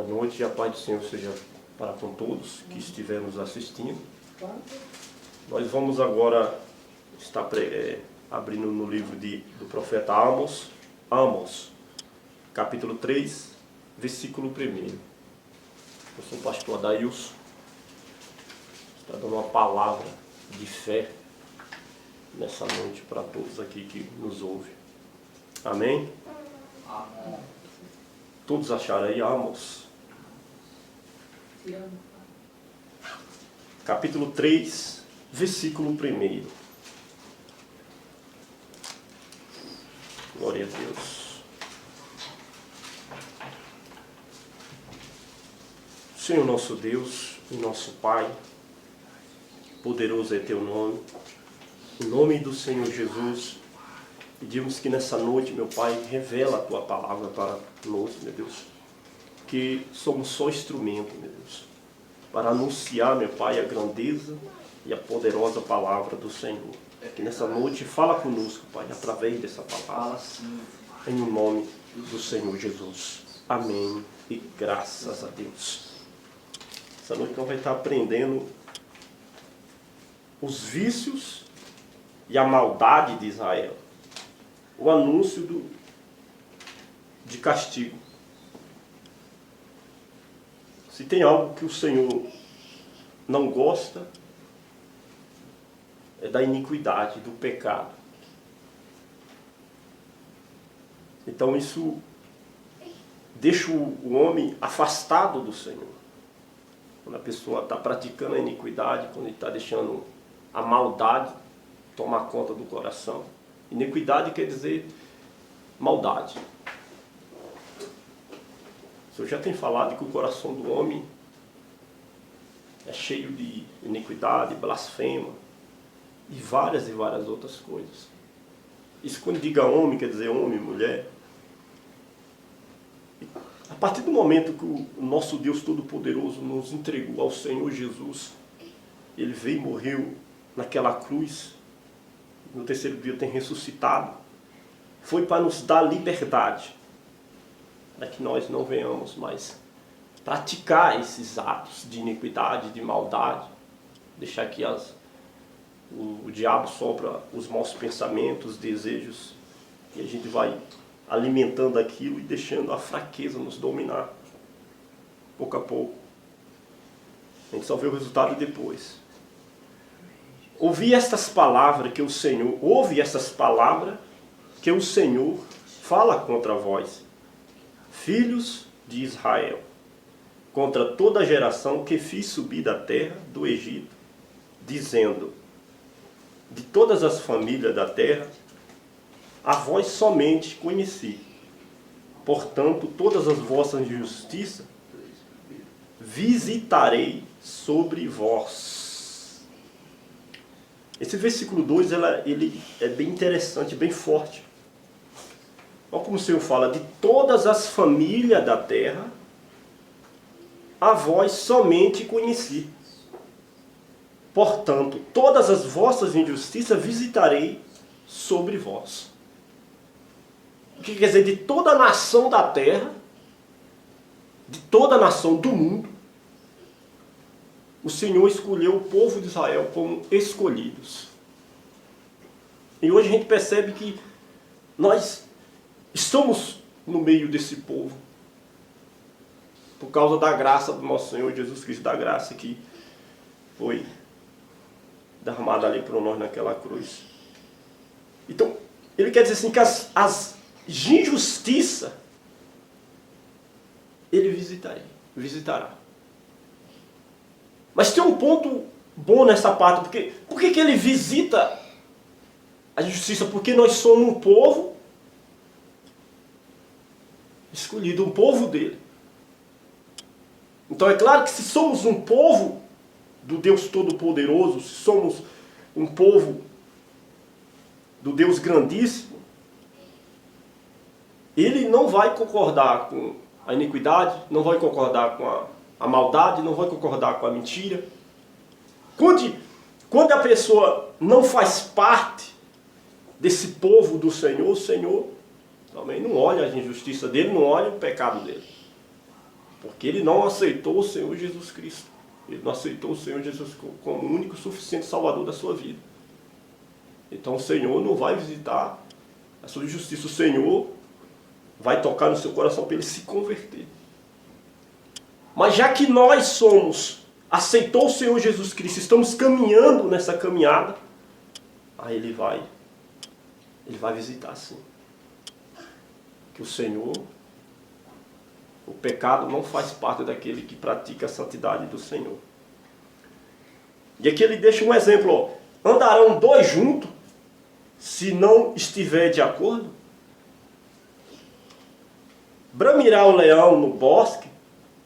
noite e a paz do Senhor seja para com todos que estiverem nos assistindo. Nós vamos agora estar abrindo no livro do profeta Amós, capítulo 3, versículo 1. Eu sou o pastor Adailson, está dando uma palavra de fé nessa noite para todos aqui que nos ouvem. Amém? Amém. Todos acharam aí Amós? Capítulo 3, versículo 1. Glória a Deus. Senhor nosso Deus e nosso Pai, poderoso é teu nome. Em nome do Senhor Jesus, pedimos que nessa noite, meu Pai, revela a tua palavra para nós, meu Deus. Que somos só instrumento, meu Deus, para anunciar, meu Pai, a grandeza e a poderosa palavra do Senhor. Que nessa noite fala conosco, Pai, através dessa palavra. Em nome do Senhor Jesus. Amém. E graças a Deus. Essa noite nós vamos estar aprendendo os vícios e a maldade de Israel. O anúncio de castigo. Se tem algo que o Senhor não gosta, é da iniquidade, do pecado. Então isso deixa o homem afastado do Senhor. Quando a pessoa está praticando a iniquidade, quando ele está deixando a maldade tomar conta do coração. Iniquidade quer dizer maldade. O Senhor já tem falado que o coração do homem é cheio de iniquidade, blasfema e várias outras coisas. Isso quando diga homem, quer dizer homem, mulher. A partir do momento que o nosso Deus Todo-Poderoso nos entregou ao Senhor Jesus, Ele veio e morreu naquela cruz, no terceiro dia tem ressuscitado, foi para nos dar liberdade, para que nós não venhamos mais praticar esses atos de iniquidade, de maldade, deixar que o diabo sopra os maus pensamentos, desejos, e a gente vai alimentando aquilo e deixando a fraqueza nos dominar, pouco a pouco. A gente só vê o resultado depois. Ouve estas palavras que o Senhor fala contra vós, filhos de Israel, contra toda a geração que fiz subir da terra do Egito, dizendo: de todas as famílias da terra, a vós somente conheci. Portanto, todas as vossas injustiças visitarei sobre vós. Esse versículo 2, ele é bem interessante, bem forte. Olha como o Senhor fala: de todas as famílias da terra, a vós somente conheci. Portanto, todas as vossas injustiças visitarei sobre vós. O que quer dizer? De toda a nação da terra, de toda a nação do mundo, o Senhor escolheu o povo de Israel como escolhidos. E hoje a gente percebe que nós estamos no meio desse povo, por causa da graça do nosso Senhor Jesus Cristo, da graça que foi derramada ali por nós naquela cruz. Então, ele quer dizer assim que as injustiças ele visitará. Mas tem um ponto bom nessa parte, porque por que ele visita a justiça? Porque nós somos um povo escolhido, um povo dele. Então é claro que se somos um povo do Deus Todo-Poderoso, se somos um povo do Deus Grandíssimo, Ele não vai concordar com a iniquidade, não vai concordar com a maldade, não vai concordar com a mentira. Quando a pessoa não faz parte desse povo do Senhor, o Senhor também não olha a injustiça dele, não olha o pecado dele. Porque ele não aceitou o Senhor Jesus Cristo. Ele não aceitou o Senhor Jesus como o único suficiente salvador da sua vida. Então o Senhor não vai visitar a sua justiça. O Senhor vai tocar no seu coração para ele se converter. Mas já que nós aceitou o Senhor Jesus Cristo, estamos caminhando nessa caminhada, aí ele vai visitar sim. Que o Senhor, o pecado não faz parte daquele que pratica a santidade do Senhor. E aqui ele deixa um exemplo, ó. Andarão dois juntos, se não estiver de acordo? Bramirá o leão no bosque,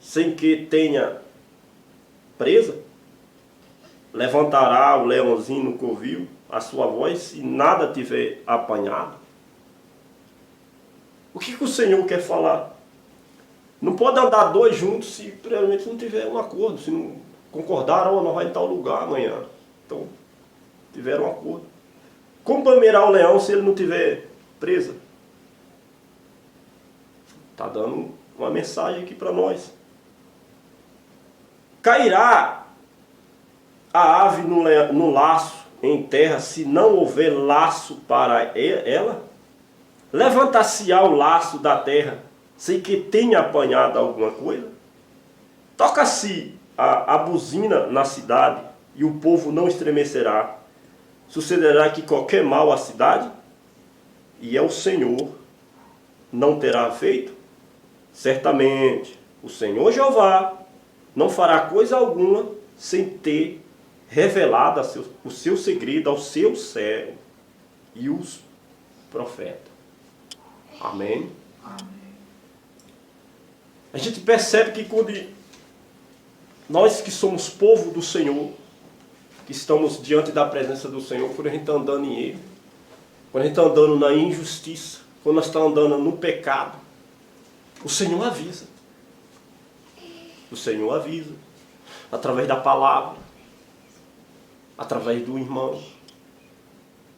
sem que tenha presa? Levantará o leãozinho no covil a sua voz e nada tiver apanhado? O que o Senhor quer falar? Não pode andar dois juntos se realmente não tiver um acordo, se não concordaram, não vai em tal lugar amanhã. Então, tiveram um acordo. Como bramirá o leão se ele não tiver presa? Está dando uma mensagem aqui para nós. Cairá a ave no laço em terra se não houver laço para ela? Levantar-se-á o laço da terra sem que tenha apanhado alguma coisa? Toca-se a buzina na cidade e o povo não estremecerá. Sucederá que qualquer mal à cidade, e é o Senhor, não terá feito? Certamente, o Senhor Jeová não fará coisa alguma sem ter revelado o seu segredo ao seu servo e os profetas. Amém? Amém. A gente percebe que quando nós que somos povo do Senhor, que estamos diante da presença do Senhor, quando a gente está andando em erro, quando a gente está andando na injustiça, quando nós estamos andando no pecado, o Senhor avisa. O Senhor avisa. Através da palavra. Através do irmão.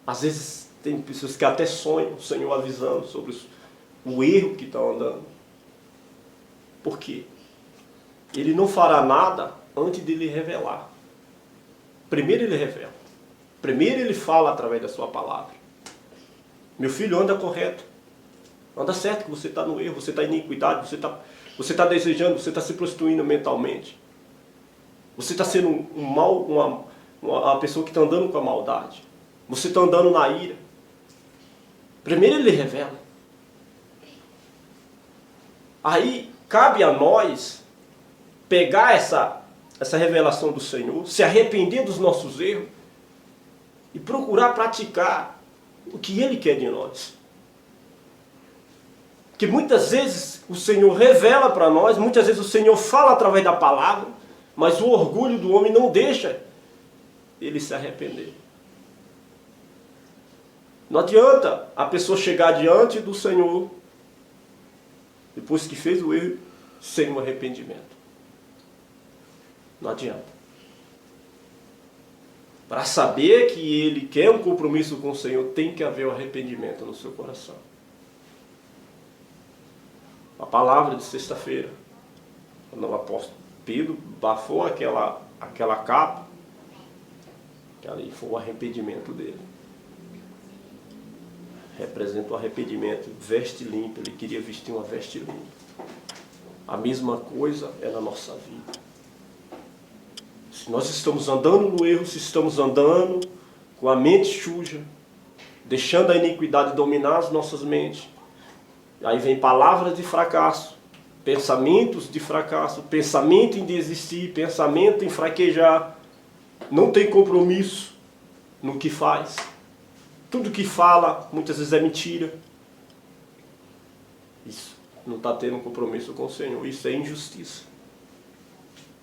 Às vezes tem pessoas que até sonham o Senhor avisando sobre o erro que estão andando. Por quê? Ele não fará nada antes de lhe revelar. Primeiro ele revela. Primeiro ele fala através da sua palavra. Meu filho, anda correto. Anda certo que você está no erro, você está em iniquidade, você está desejando, você está se prostituindo mentalmente. Você está sendo uma pessoa que está andando com a maldade. Você está andando na ira. Primeiro ele revela. Aí cabe a nós pegar essa revelação do Senhor, se arrepender dos nossos erros e procurar praticar o que Ele quer de nós. Que muitas vezes o Senhor revela para nós, muitas vezes o Senhor fala através da palavra, mas o orgulho do homem não deixa ele se arrepender. Não adianta a pessoa chegar diante do Senhor, depois que fez o erro, sem um arrependimento. Não adianta. Para saber que ele quer um compromisso com o Senhor, tem que haver o arrependimento no seu coração. A palavra de sexta-feira, quando o apóstolo Pedro bafou aquela capa, que ali foi o arrependimento dele. Representa o arrependimento, veste limpa, ele queria vestir uma veste limpa. A mesma coisa é na nossa vida. Se nós estamos andando no erro, se estamos andando com a mente suja, deixando a iniquidade dominar as nossas mentes, aí vem palavras de fracasso, pensamentos de fracasso, pensamento em desistir, pensamento em fraquejar, não tem compromisso no que faz. Tudo que fala, muitas vezes é mentira. Isso não está tendo um compromisso com o Senhor, isso é injustiça.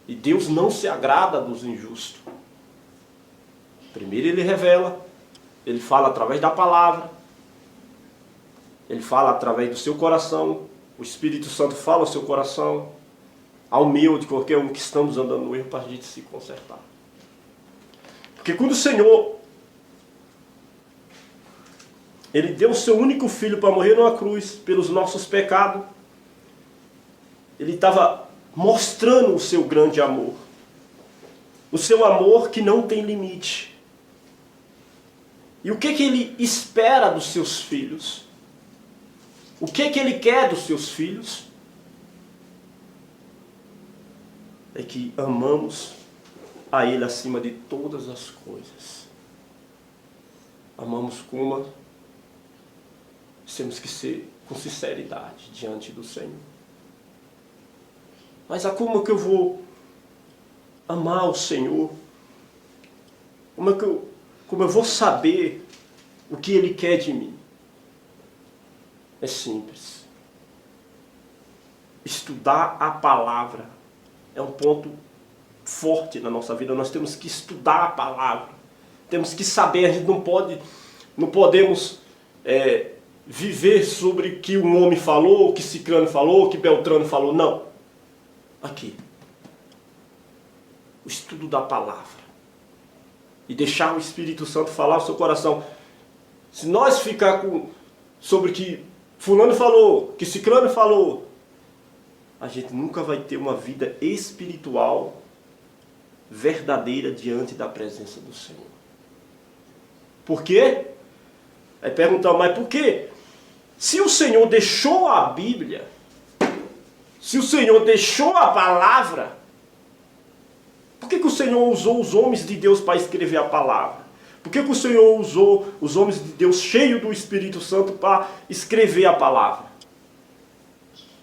E Deus não se agrada dos injustos. Primeiro ele revela, ele fala através da palavra, ele fala através do seu coração, o Espírito Santo fala ao seu coração, ao meu, de qualquer um que estamos andando no erro, para a gente se consertar. Porque quando o Senhor, Ele deu o seu único filho para morrer numa cruz pelos nossos pecados, Ele estava mostrando o seu grande amor. O seu amor que não tem limite. E o que ele espera dos seus filhos? O que ele quer dos seus filhos? É que amamos a Ele acima de todas as coisas. Amamos como temos que ser com sinceridade diante do Senhor. Mas como que eu vou amar o Senhor? Como eu vou saber o que Ele quer de mim? É simples. Estudar a palavra é um ponto forte na nossa vida. Nós temos que estudar a palavra. Temos que saber. A gente não podemos viver sobre o que um homem falou, o que Cicrano falou, o que Beltrano falou. Não. Aqui. O estudo da palavra. E deixar o Espírito Santo falar o seu coração. Se nós ficar sobre o que fulano falou, o que Cicrano falou, a gente nunca vai ter uma vida espiritual verdadeira diante da presença do Senhor. Por quê? Aí perguntar, mas por quê? Se o Senhor deixou a Bíblia, se o Senhor deixou a palavra, por que o Senhor usou os homens de Deus para escrever a palavra? Por que o Senhor usou os homens de Deus cheios do Espírito Santo para escrever a palavra?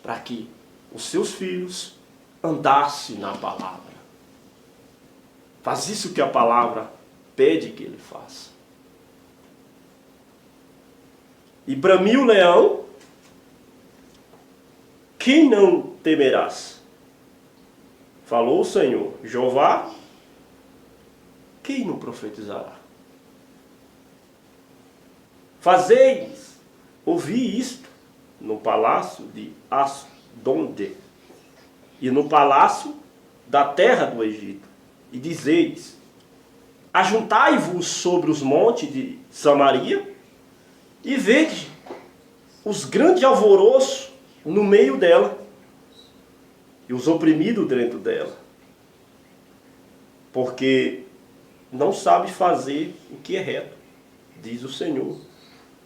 Para que os seus filhos andassem na palavra. Faz isso que a palavra pede que ele faça. E bramir o leão, quem não temerás? Falou o Senhor, Jeová, quem não profetizará? Fazeis ouvir isto no palácio de Asdonde e no palácio da terra do Egito, e dizeis: ajuntai-vos sobre os montes de Samaria e vede os grandes alvoroços no meio dela e os oprimidos dentro dela, porque não sabe fazer o que é reto, diz o Senhor,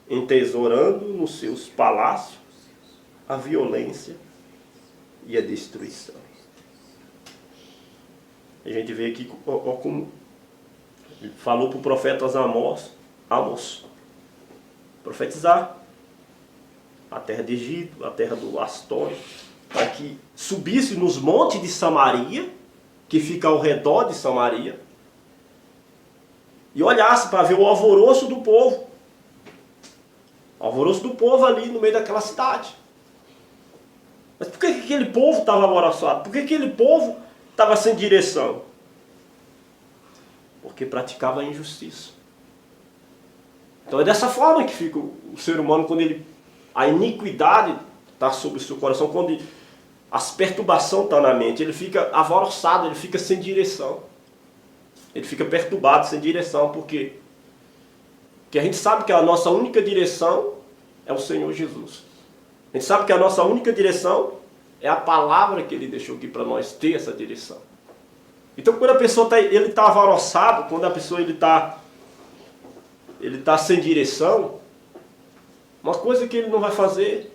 entesourando nos seus palácios a violência e a destruição. A gente vê aqui como ele falou para o profeta Amós, profetizar a terra de Egito, a terra do Astório, para que subisse nos montes de Samaria, que fica ao redor de Samaria, e olhasse para ver o alvoroço do povo. O alvoroço do povo ali no meio daquela cidade. Mas por que aquele povo estava alvoroçado? Por que aquele povo estava sem direção? Porque praticava a injustiça. Então é dessa forma que fica o ser humano quando a iniquidade está sobre o seu coração, quando as perturbações estão na mente, ele fica alvoroçado, ele fica sem direção. Ele fica perturbado, sem direção. Por quê? Porque a gente sabe que a nossa única direção é o Senhor Jesus. A gente sabe que a nossa única direção é a palavra que Ele deixou aqui para nós ter essa direção. Então quando a pessoa está alvoroçado, quando a pessoa ele tá sem direção, uma coisa que ele não vai fazer,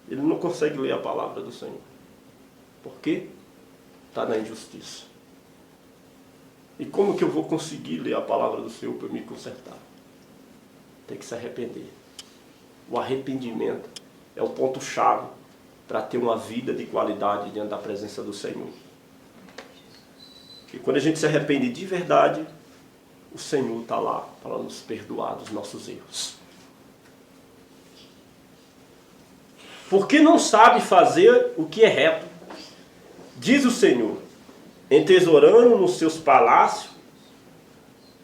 ele não consegue ler a palavra do Senhor. Por quê? Está na injustiça. E como que eu vou conseguir ler a palavra do Senhor para me consertar? Tem que se arrepender. O arrependimento é o ponto-chave para ter uma vida de qualidade diante da presença do Senhor. E quando a gente se arrepende de verdade, o Senhor está lá para nos perdoar dos nossos erros. Porque não sabe fazer o que é reto, diz o Senhor, entesourando nos seus palácios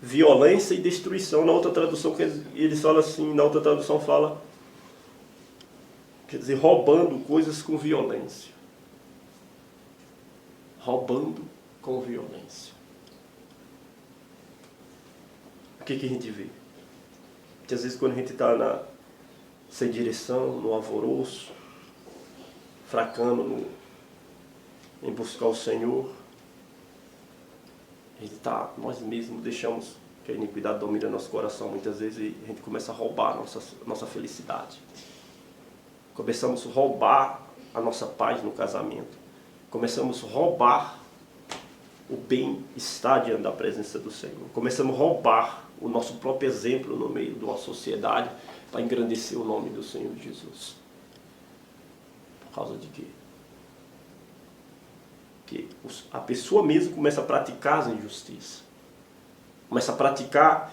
violência e destruição. Na outra tradução, eles falam assim, na outra tradução fala, quer dizer, roubando coisas com violência. Roubando com violência. O que a gente vê? Que às vezes quando a gente está sem direção, no alvoroço, fracando em buscar o Senhor, nós mesmos deixamos que a iniquidade domine nosso coração muitas vezes e a gente começa a roubar a nossa felicidade. Começamos a roubar a nossa paz no casamento. Começamos a roubar o bem-estar diante da presença do Senhor. Começamos a roubar o nosso próprio exemplo no meio de uma sociedade para engrandecer o nome do Senhor Jesus. Por causa de quê? Que a pessoa mesmo começa a praticar as injustiças. Começa a praticar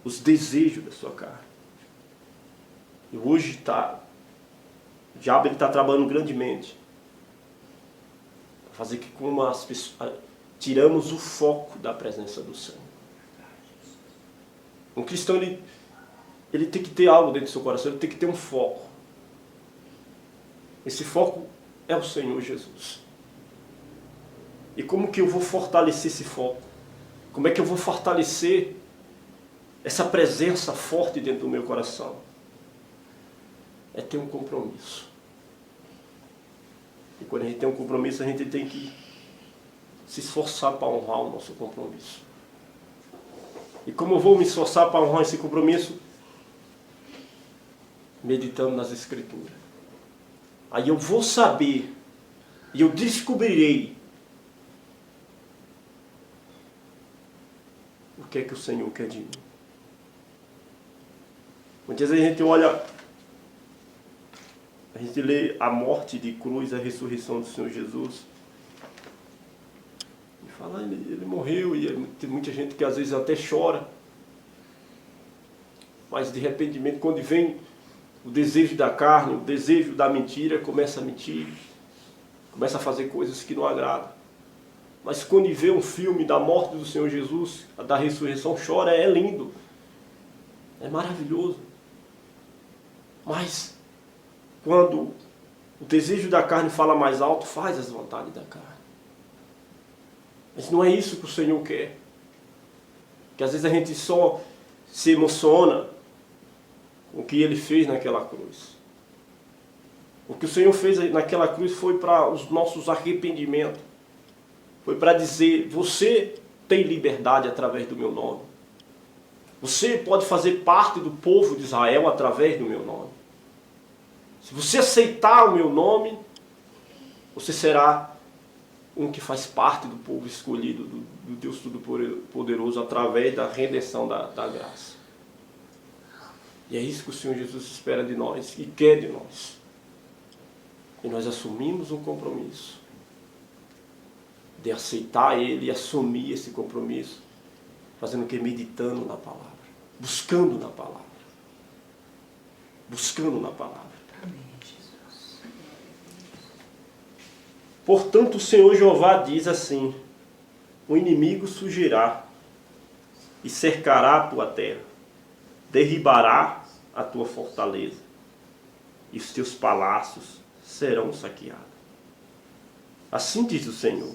os desejos da sua carne. E hoje o diabo está trabalhando grandemente para fazer que como as pessoas tiramos o foco da presença do Senhor. Um cristão ele tem que ter algo dentro do seu coração, ele tem que ter um foco. Esse foco é o Senhor Jesus. E como que eu vou fortalecer esse foco? Como é que eu vou fortalecer essa presença forte dentro do meu coração? É ter um compromisso. E quando a gente tem um compromisso, a gente tem que se esforçar para honrar o nosso compromisso. E como eu vou me esforçar para honrar esse compromisso? Meditando nas Escrituras. Aí eu vou saber, e eu descobrirei o que é que o Senhor quer de mim. Muitas vezes a gente olha, a gente lê a morte de cruz, a ressurreição do Senhor Jesus, e fala, ele morreu, e tem muita gente que às vezes até chora, mas de repente, quando vem o desejo da carne, o desejo da mentira, começa a mentir, começa a fazer coisas que não agradam. Mas quando vê um filme da morte do Senhor Jesus, da ressurreição, chora, é lindo, é maravilhoso. Mas quando o desejo da carne fala mais alto, faz as vontades da carne. Mas não é isso que o Senhor quer. Que às vezes a gente só se emociona com o que Ele fez naquela cruz. O que o Senhor fez naquela cruz foi para os nossos arrependimentos. Foi para dizer, você tem liberdade através do meu nome. Você pode fazer parte do povo de Israel através do meu nome. Se você aceitar o meu nome, você será um que faz parte do povo escolhido, do Deus Todo-Poderoso, através da redenção da graça. E é isso que o Senhor Jesus espera de nós e quer de nós. E nós assumimos um compromisso de aceitar Ele e assumir esse compromisso, fazendo o que? Meditando na palavra, buscando na palavra, buscando na palavra. Amém, Jesus. Portanto, o Senhor Jeová diz assim: o inimigo surgirá e cercará a tua terra, derribará a tua fortaleza, e os teus palácios serão saqueados. Assim diz o Senhor: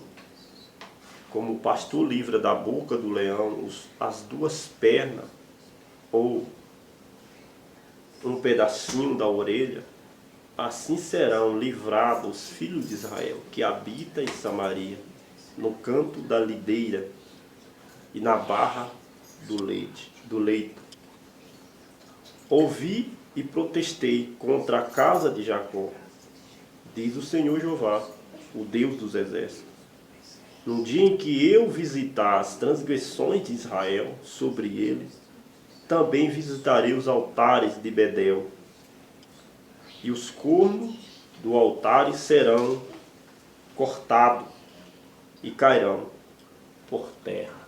como o pastor livra da boca do leão as duas pernas, ou um pedacinho da orelha, assim serão livrados os filhos de Israel, que habitam em Samaria, no canto da videira e na barra do leito. Ouvi e protestei contra a casa de Jacó, diz o Senhor Jeová, o Deus dos exércitos. No dia em que eu visitar as transgressões de Israel sobre eles, também visitarei os altares de Bedel, e os cornos do altar serão cortados e cairão por terra.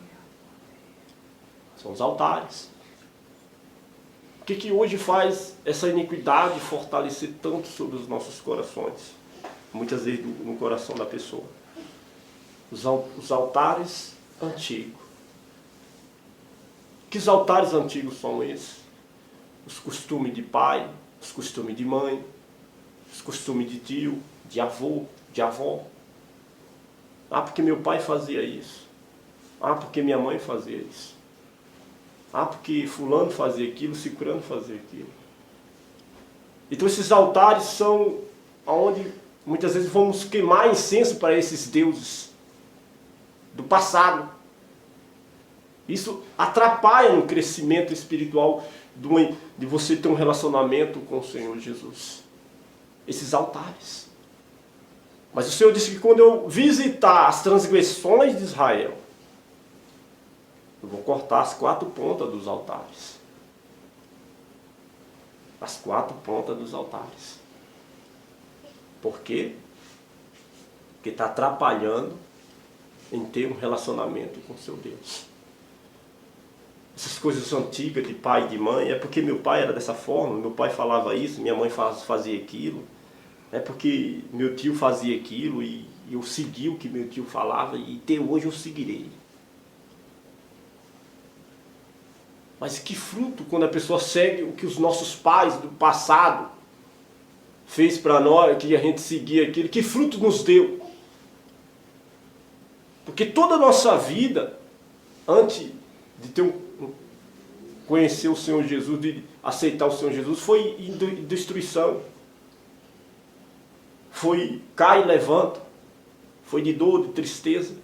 São os altares. O que hoje faz essa iniquidade fortalecer tanto sobre os nossos corações? Muitas vezes no coração da pessoa. Os altares antigos. Que os altares antigos são esses? Os costumes de pai, os costumes de mãe, os costumes de tio, de avô, de avó. Ah, porque meu pai fazia isso. Ah, porque minha mãe fazia isso. Ah, porque fulano fazia aquilo, ciclano fazia aquilo. Então esses altares são onde muitas vezes vamos queimar incenso para esses deuses do passado. Isso atrapalha no crescimento espiritual de você ter um relacionamento com o Senhor Jesus. Esses altares. Mas o Senhor disse que quando eu visitar as transgressões de Israel, eu vou cortar as 4 pontas dos altares. As 4 pontas dos altares. Por quê? Porque está atrapalhando em ter um relacionamento com seu Deus. Essas coisas antigas de pai e de mãe, é porque meu pai era dessa forma, meu pai falava isso, minha mãe fazia aquilo. É porque meu tio fazia aquilo e eu segui o que meu tio falava e até hoje eu seguirei. Mas que fruto quando a pessoa segue o que os nossos pais do passado fez para nós, que a gente seguia aquilo, que fruto nos deu? Porque toda a nossa vida, antes de ter conhecer o Senhor Jesus, de aceitar o Senhor Jesus, foi em destruição. Foi cai e levanta. Foi de dor, de tristeza.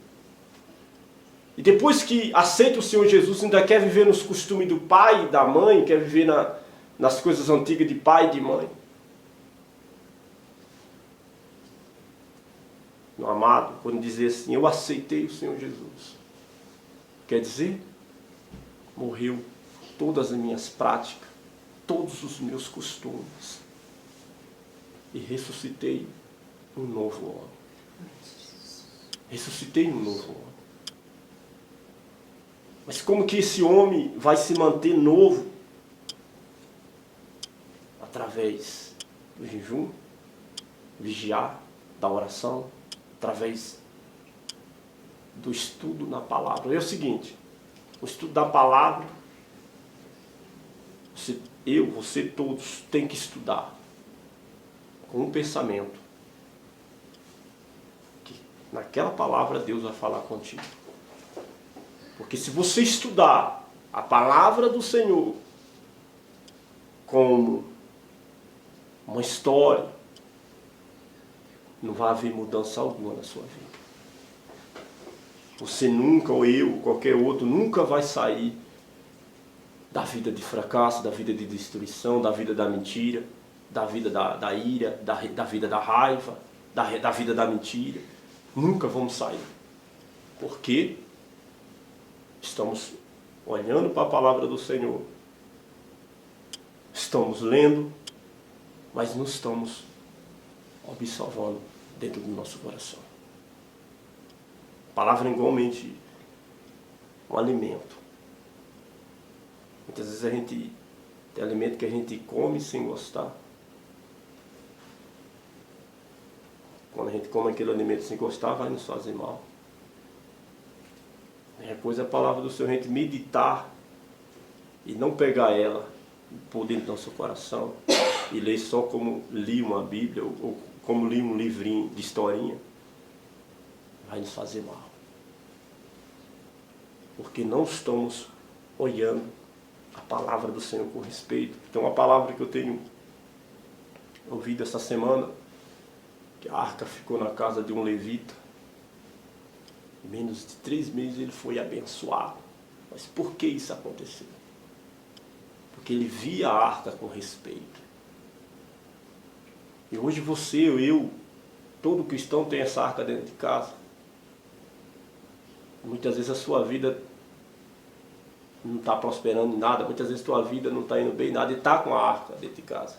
E depois que aceita o Senhor Jesus, ainda quer viver nos costumes do pai e da mãe, quer viver nas coisas antigas de pai e de mãe. Meu amado, quando dizer assim, eu aceitei o Senhor Jesus, quer dizer, morreu todas as minhas práticas, todos os meus costumes, e ressuscitei um novo homem. Ressuscitei um novo homem. Mas como que esse homem vai se manter novo? Através do jejum, vigiar, da oração, através do estudo na palavra. É o seguinte, o estudo da palavra, você todos tem que estudar com um pensamento que naquela palavra Deus vai falar contigo. Porque se você estudar a palavra do Senhor como uma história, não vai haver mudança alguma na sua vida. Você nunca, ou eu, ou qualquer outro, nunca vai sair da vida de fracasso, da vida de destruição, da vida da mentira, da vida da ira, da vida da raiva, da vida da mentira. Nunca vamos sair. Por quê? Estamos olhando para a palavra do Senhor, estamos lendo, mas não estamos observando dentro do nosso coração. A palavra é igualmente um alimento. Muitas vezes a gente tem alimento que a gente come sem gostar. Quando a gente come aquele alimento sem gostar, vai nos fazer mal. É coisa a palavra do Senhor, a gente meditar e não pegar ela por dentro do nosso coração e ler só como li uma Bíblia ou como li um livrinho de historinha, vai nos fazer mal. Porque não estamos olhando a palavra do Senhor com respeito. Tem uma palavra que eu tenho ouvido essa semana, que a arca ficou na casa de um levita. Em menos de 3 meses ele foi abençoado. Mas por que isso aconteceu? Porque ele via a arca com respeito. E hoje você, eu, todo cristão tem essa arca dentro de casa. Muitas vezes a sua vida não está prosperando em nada, muitas vezes a tua vida não está indo bem em nada e está com a arca dentro de casa.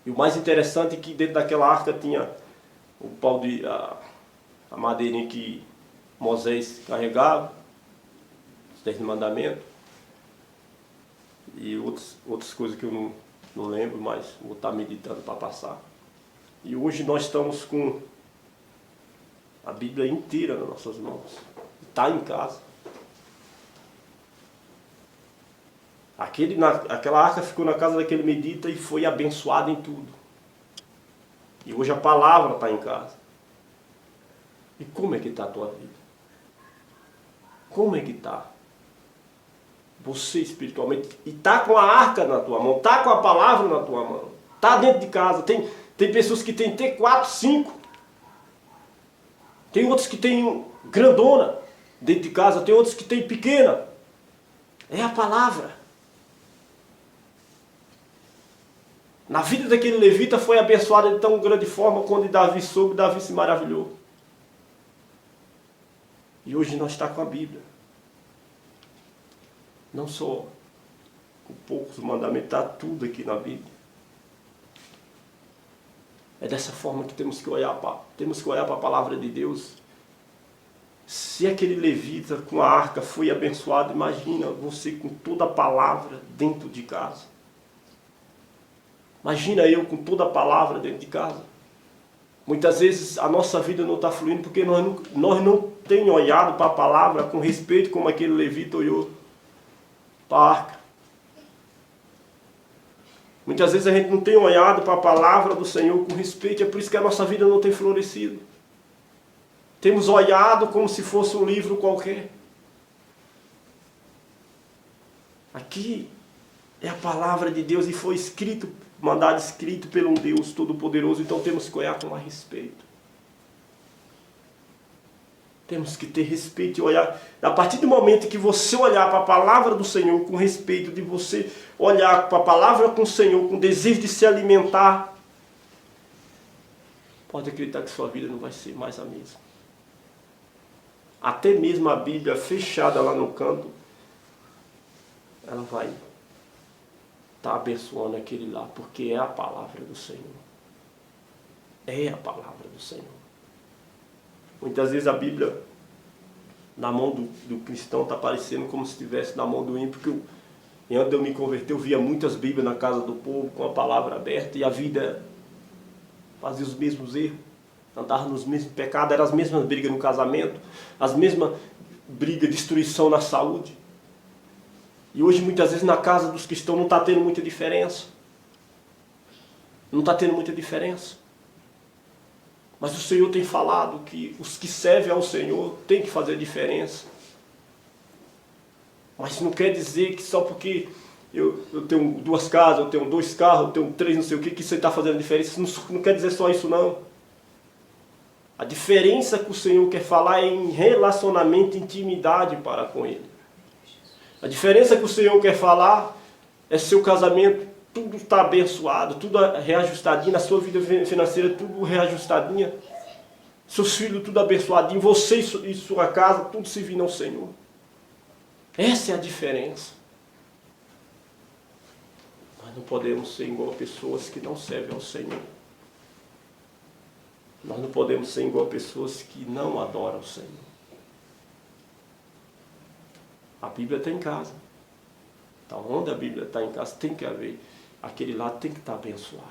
E o mais interessante é que dentro daquela arca tinha o pau de... a madeirinha que Moisés carregava, os 10 mandamentos, e outras coisas que eu não lembro, mas vou estar meditando para passar. E hoje nós estamos com a Bíblia inteira nas nossas mãos, está em casa. Aquela arca ficou na casa daquele medita e foi abençoado em tudo. E hoje a palavra está em casa. E como é que está a tua vida? Como é que está? Você espiritualmente, e está com a arca na tua mão, está com a palavra na tua mão, está dentro de casa, Tem pessoas que têm T4, 5. Tem outros que têm grandona dentro de casa, tem outros que têm pequena. É a palavra. Na vida daquele levita foi abençoada de tão grande forma, quando Davi soube, Davi se maravilhou. E hoje nós estamos com a Bíblia. Não só com poucos mandamentos, está tudo aqui na Bíblia. É dessa forma que temos que olhar para a palavra de Deus. Se aquele levita com a arca foi abençoado, imagina você com toda a palavra dentro de casa. Imagina eu com toda a palavra dentro de casa. Muitas vezes a nossa vida não está fluindo porque nós não temos olhado para a palavra com respeito como aquele levita olhou para a arca. Muitas vezes a gente não tem olhado para a palavra do Senhor com respeito, é por isso que a nossa vida não tem florescido. Temos olhado como se fosse um livro qualquer. Aqui é a palavra de Deus e foi escrito, mandado escrito pelo um Deus Todo-Poderoso, então temos que olhar com mais respeito. Temos que ter respeito e olhar. A partir do momento que você olhar para a palavra do Senhor com respeito, de você olhar para a palavra com o Senhor, com desejo de se alimentar, pode acreditar que sua vida não vai ser mais a mesma. Até mesmo a Bíblia fechada lá no canto, ela vai estar abençoando aquele lá, porque é a palavra do Senhor. É a palavra do Senhor. Muitas vezes a Bíblia, na mão do cristão, está parecendo como se estivesse na mão do ímpio, porque antes de eu me converter, eu via muitas Bíblias na casa do povo, com a palavra aberta, e a vida fazia os mesmos erros, andava nos mesmos pecados, eram as mesmas brigas no casamento, as mesmas brigas de destruição na saúde. E hoje, muitas vezes, na casa dos cristãos não está tendo muita diferença. Não está tendo muita diferença. Mas o Senhor tem falado que os que servem ao Senhor têm que fazer a diferença. Mas não quer dizer que só porque eu tenho 2 casas, eu tenho 2 carros, eu tenho 3 não sei o que você está fazendo a diferença. Não quer dizer só isso não. A diferença que o Senhor quer falar é em relacionamento e intimidade para com Ele. A diferença que o Senhor quer falar é seu casamento, tudo está abençoado, tudo reajustadinho, na sua vida financeira tudo reajustadinho, seus filhos tudo abençoadinho, você e sua casa, tudo servindo ao Senhor. Essa é a diferença. Nós não podemos ser igual a pessoas que não servem ao Senhor. Nós não podemos ser igual a pessoas que não adoram o Senhor. A Bíblia está em casa. Então, onde a Bíblia está em casa, tem que haver. Aquele lá tem que estar abençoado.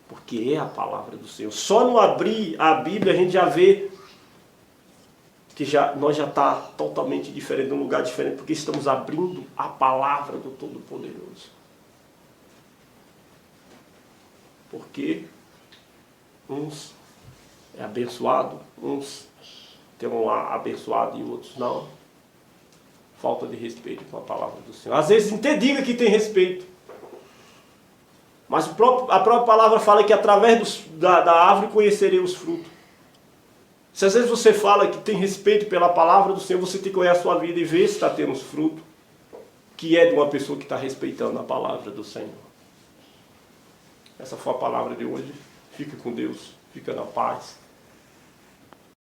Porque é a palavra do Senhor. Só no abrir a Bíblia a gente já vê que nós já está totalmente diferente, num lugar diferente, porque estamos abrindo a palavra do Todo-Poderoso. Porque uns é abençoado, uns tem um lá abençoado e outros não. Falta de respeito com a palavra do Senhor. Às vezes até diga que tem respeito. Mas a própria palavra fala que através da árvore conhecerei os frutos. Se às vezes você fala que tem respeito pela palavra do Senhor, você tem que olhar a sua vida e ver se está tendo os frutos, que é de uma pessoa que está respeitando a palavra do Senhor. Essa foi a palavra de hoje. Fica com Deus, fica na paz.